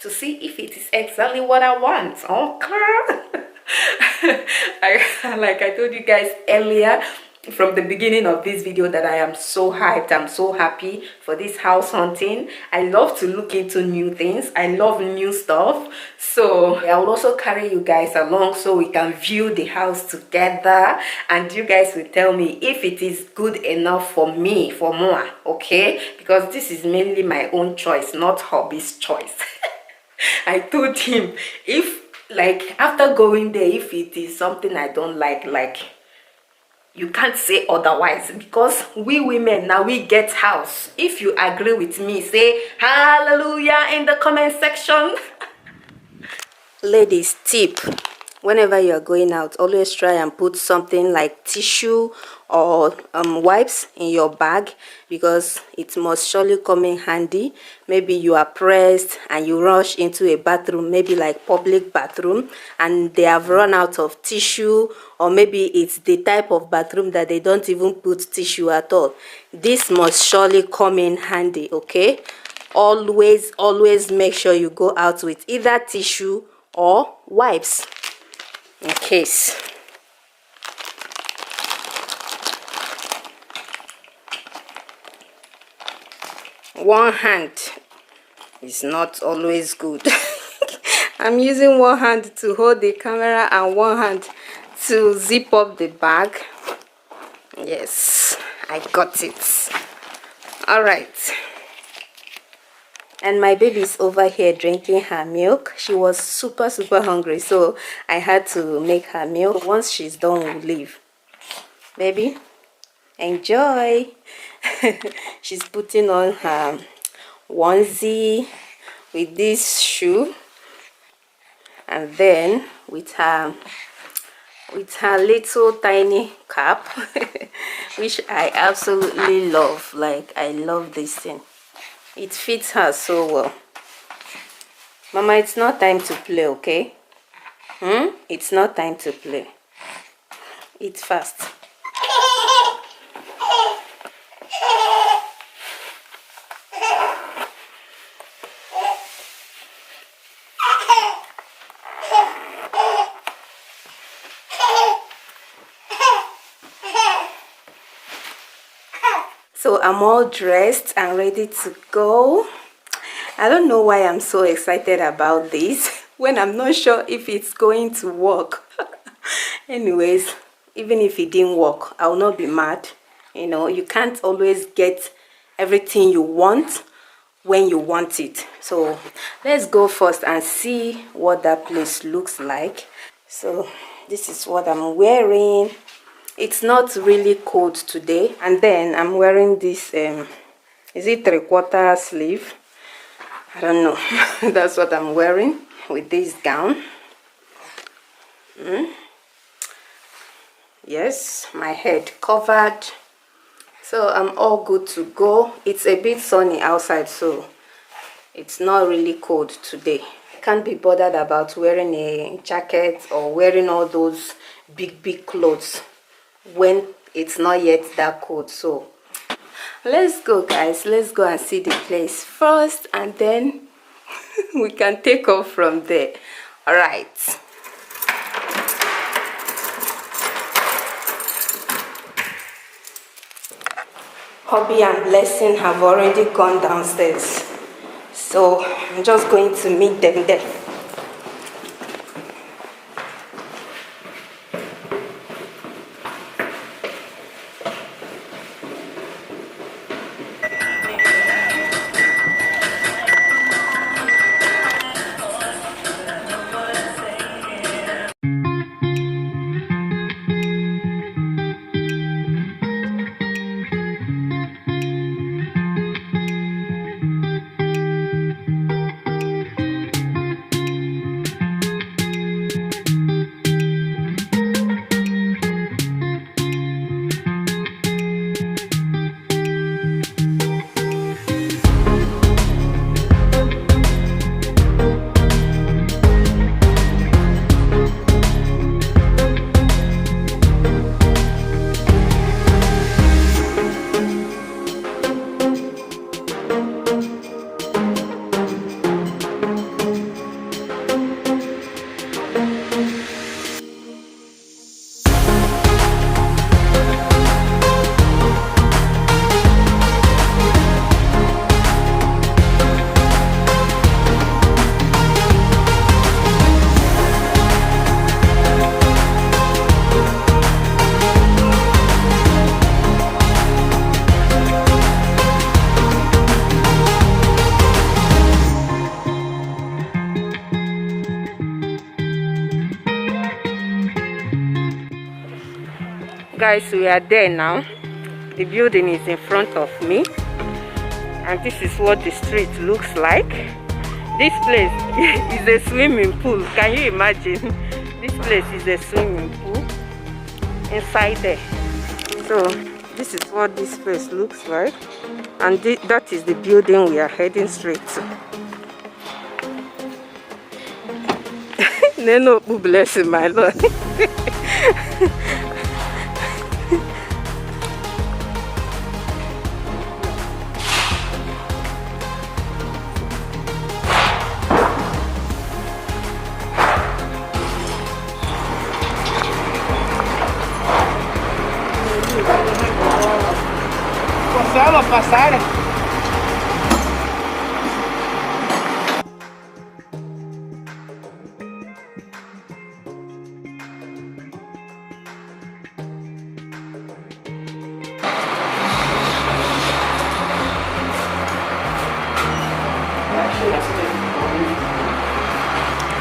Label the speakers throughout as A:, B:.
A: to see if it is exactly what I want. Okay. Like I told you guys earlier from the beginning of this video that I am so hyped. I'm so happy for this house hunting. I love to look into new things. I love new stuff. So I will also carry you guys along so we can view the house together, and you guys will tell me if it is good enough for me, for more. Okay, because this is mainly my own choice, not hubby's choice. I told him, if like after going there, if it is something I don't like you can't say otherwise, because we women now, we get house. If you agree with me, say hallelujah in the comment section. Ladies, tip: whenever you are going out, always try and put something like tissue or wipes in your bag, because it must surely come in handy. Maybe you are pressed and you rush into a bathroom, maybe like public bathroom, and they have run out of tissue, or maybe it's the type of bathroom that they don't even put tissue at all. This must surely come in handy. Okay, always make sure you go out with either tissue or wipes in case. One hand is not always good. I'm using one hand to hold the camera and one hand to zip up the bag. Yes, I got it. All right. And my baby's over here drinking her milk. She was super hungry, so I had to make her milk. Once she's done, we'll leave. Baby, enjoy. She's putting on her onesie with this shoe, and then with her little tiny cap, which I absolutely love. Like, I love this thing. It fits her so well. Mama, it's not time to play, okay? It's not time to play. Eat fast. So I'm all dressed and ready to go. I don't know why I'm so excited about this when I'm not sure if it's going to work. Anyways, even if it didn't work, I will not be mad. You know, you can't always get everything you want when you want it. So let's go first and see what that place looks like. So this is what I'm wearing. It's not really cold today, and then I'm wearing this is it 3/4 sleeve? I don't know. That's what I'm wearing with this gown. Yes, my head covered, so I'm all good to go. It's a bit sunny outside, so it's not really cold today. I can't be bothered about wearing a jacket or wearing all those big clothes when it's not yet that cold. So let's go, guys. Let's go and see the place first, and then we can take off from there. All right. Hubby and Blessing have already gone downstairs, so I'm just going to meet them there. guys, we are there now. The building is in front of me, and this is what the street looks like. This place is a swimming pool. Can you imagine? This place is a swimming pool inside there. So this is what this place looks like, and that is the building we are heading straight to. No, bless you, my Lord.
B: Passare.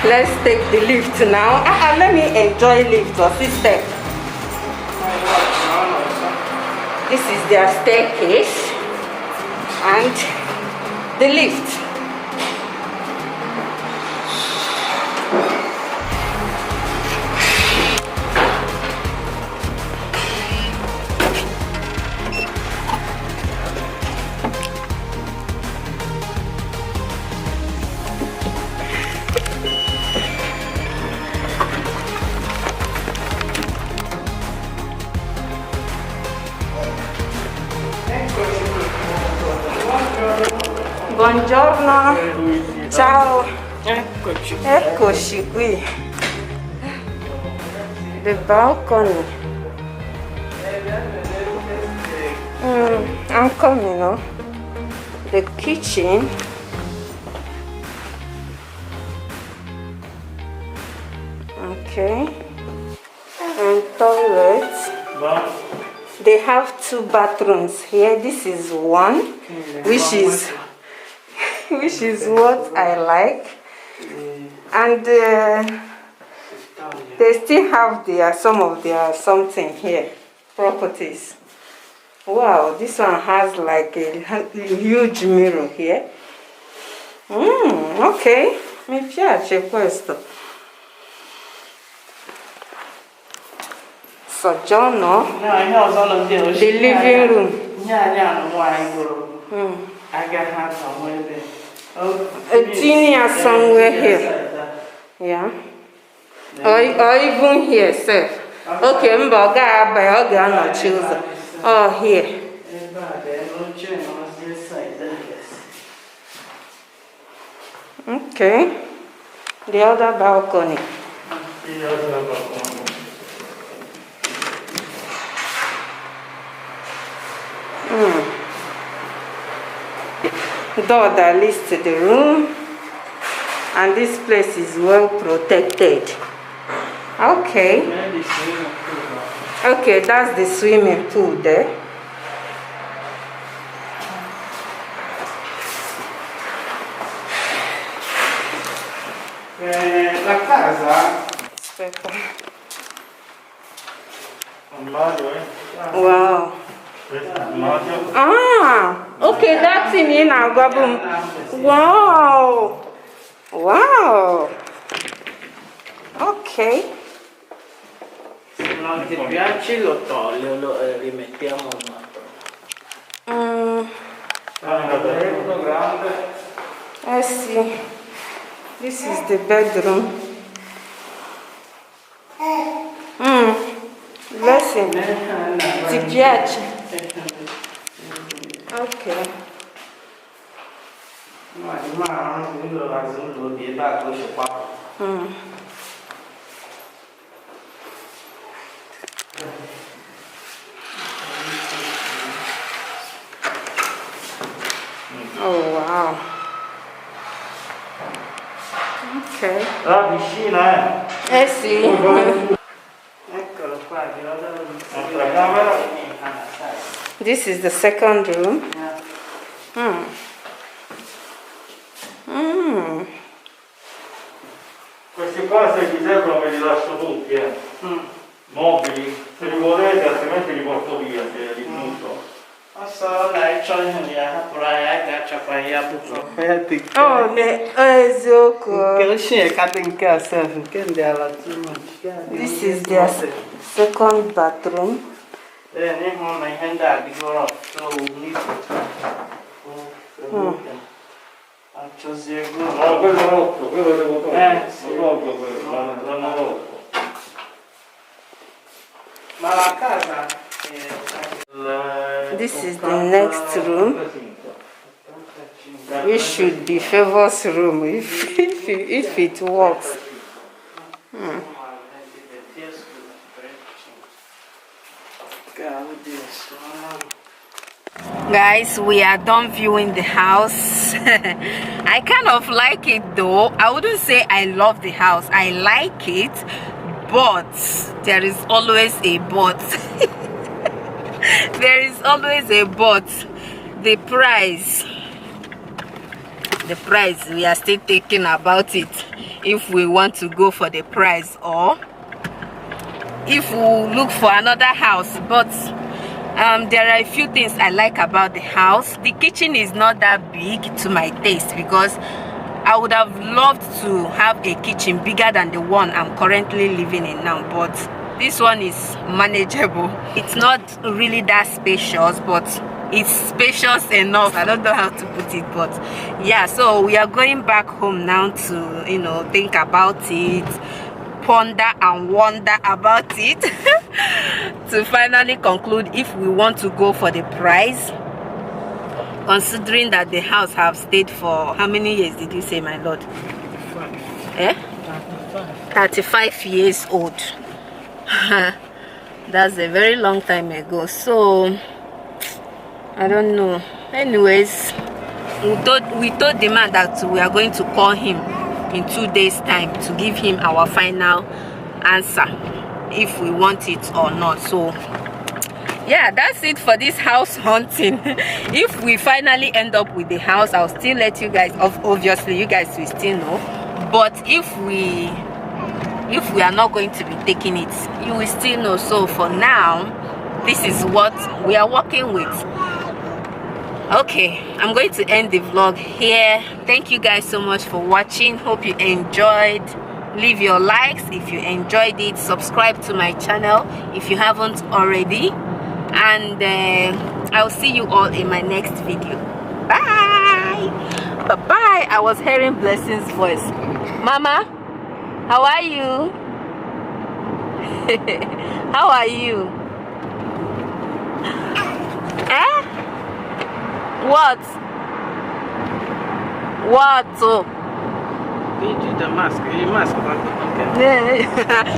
A: Let's take the lift now. Let me enjoy lift or step. This is their staircase and the lift. Buongiorno, ciao, eccoci qui, the balcony. I'm coming, no? The kitchen. Okay, and toilets. They have 2 bathrooms here. This is one, which is what I like, and they still have some of their something here, properties. Wow, this one has like a huge mirror here. Ok, mi piace questo. Soggiorno, the living room. A junior somewhere here. Yeah. Or even here, sir. Okay, oh, here. Okay. The other balcony. Door that leads to the room, and this place is well protected. Okay. Okay, that's the swimming pool there.
B: La casa.
A: Aspetta. Wow. Ah, okay, that's in our gabum. Wow. Wow. Ok.
B: Se non ti piace lo togli o lo rimettiamo un altro.
A: I see. This is the bedroom. Listen. Ti piace? Ok. Oh wow. Ok.
B: La piscina
A: Sì.
B: Eccolo qua, un'altra camera.
A: This is the second room.
B: Queste cose che ti servono me li lascio tutti,
C: mobili, se li volete altrimenti li porto via se li butto.
B: So dai, c'ho ya praia che praia butto.
A: Oh, eziokwu.
B: Che uscire cutting yourself, che andava too much.
A: This is their second bathroom.
B: Then on my hand that the go up, so need to. Faccio seguo.
C: No, quello rotto, quello devo togliere. Lo tolgo quello, l'hanno rotto.
B: Ma la casa
A: This is the next room. Which should be Favor's room if it works. Guys, we are done viewing the house. I kind of like it though. I wouldn't say I love the house. I like it, but there is always a but. There is always a but. The price, we are still thinking about it, if we want to go for the price or if we look for another house. But there are a few things I like about the house. The kitchen is not that big to my taste, because I would have loved to have a kitchen bigger than the one I'm currently living in now, but this one is manageable. It's not really that spacious, but it's spacious enough. I don't know how to put it, but yeah. So we are going back home now to, you know, think about it, ponder and wonder about it to finally conclude if we want to go for the price, considering that the house have stayed for how many years did you say, my lord? 35 years old. That's a very long time ago. So I don't know. Anyways, we told the man that we are going to call him in 2 days time to give him our final answer if we want it or not. So yeah, that's it for this house hunting. If we finally end up with the house, I'll still let you guys, obviously you guys will still know. But if we are not going to be taking it, you will still know. So for now, this is what we are working with. Okay, I'm going to end the vlog here. Thank you guys so much for watching. Hope you enjoyed. Leave your likes if you enjoyed it. Subscribe to my channel if you haven't already, and I'll see you all in my next video. Bye bye. I was hearing Blessing's voice. Mama, how are you? How are you? Eh? What? Oh.
B: the mask. Your mask. Okay.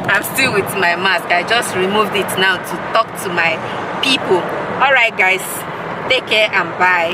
A: I'm still with my mask. I just removed it now to talk to my people. Alright guys, take care and bye.